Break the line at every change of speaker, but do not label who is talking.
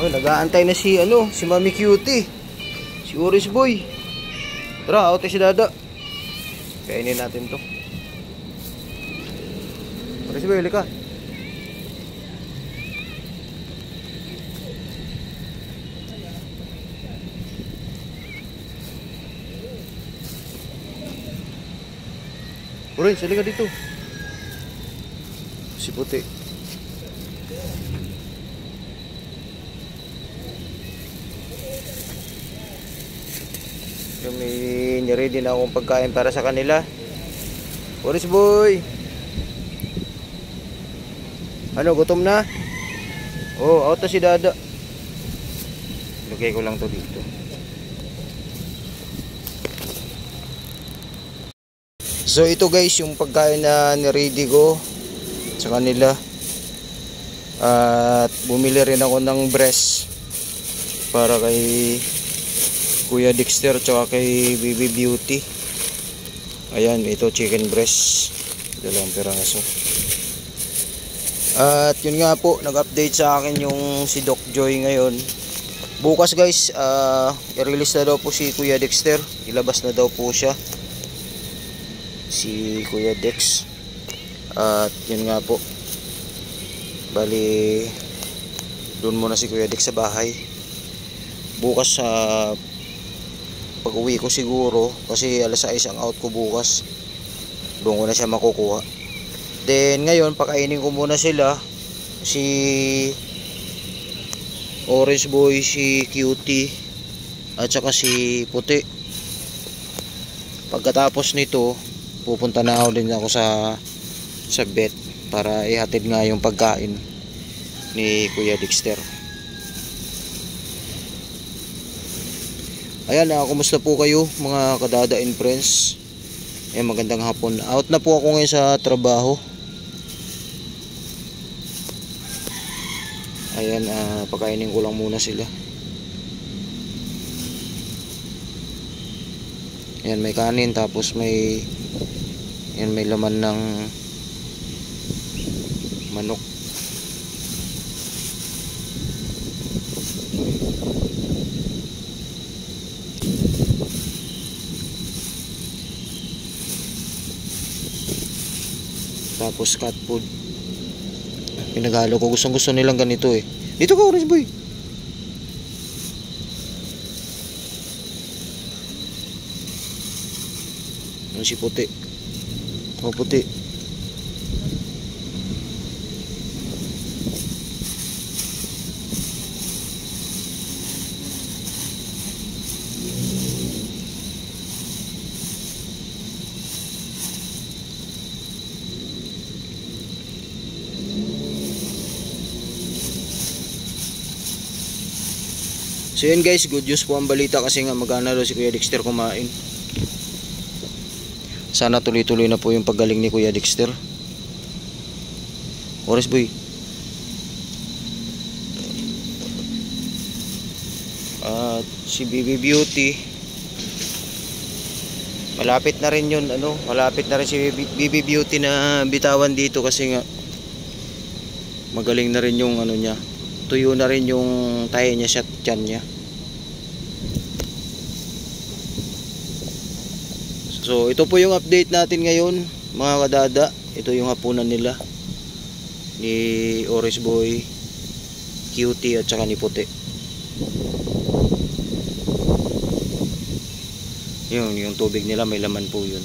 Oh, nag-aantay na si si Mami Cutie. Si Oris Boy. Tara, out si Dada. Kainin natin 'to. Oris Boy, halika. Oris, halika dito. Si Puti. May niready na akong pagkain para sa kanila. Oris Boy, ano, gutom na? Oh, out na si Dada. Lagay ko lang to dito. So ito guys, yung pagkain na niready ko sa kanila. At bumili rin ako ng breast para kay Kuya Dexter tsaka kay Baby Beauty. Ayan, ito chicken breast, 2 piraso. At yun nga po, nag-update sa akin yung si Doc Joy ngayon. Bukas guys, i-release na daw po si Kuya Dexter. Ilabas na daw po siya, si Kuya Dex. At yun nga po, bali doon muna si Kuya Dex sa bahay. Bukas sa pag uwi ko siguro, kasi alas 6 ang out ko bukas, doon ko na siya makukuha. Then ngayon pakainin ko muna sila, si Orange Boy, si Cutie at saka si Puti. Pagkatapos nito pupunta na ako din ako sa vet para ihatid nga yung pagkain ni Kuya Dexter. Ayan, kumusta po kayo mga kadada and friends? Ayan, magandang hapon. Out na po ako ngayon sa trabaho. Ayan, pakainin ko lang muna sila. Ayan, may kanin, tapos may laman ng manok. Tapos cat food. Pinaghalo ko. Gusto nilang ganito eh. Dito ka, Orange Boy. Ano si Puti? Oh, Puti. So yun guys, good news po ang balita kasi nga magana daw si Kuya Dexter kumain. Sana tuloy-tuloy na po yung paggaling ni Kuya Dexter. Orange Boy. At si Baby Beauty, malapit na rin yun, malapit na rin si Baby Beauty na bitawan dito kasi nga magaling na rin yung niya. Tuyo na rin yung tayo niya sa tiyan niya. So ito po yung update natin ngayon mga kadada. Ito yung hapunan nila ni Orange Boy, Cutie at saka ni Puti. Yung tubig nila may laman po yun.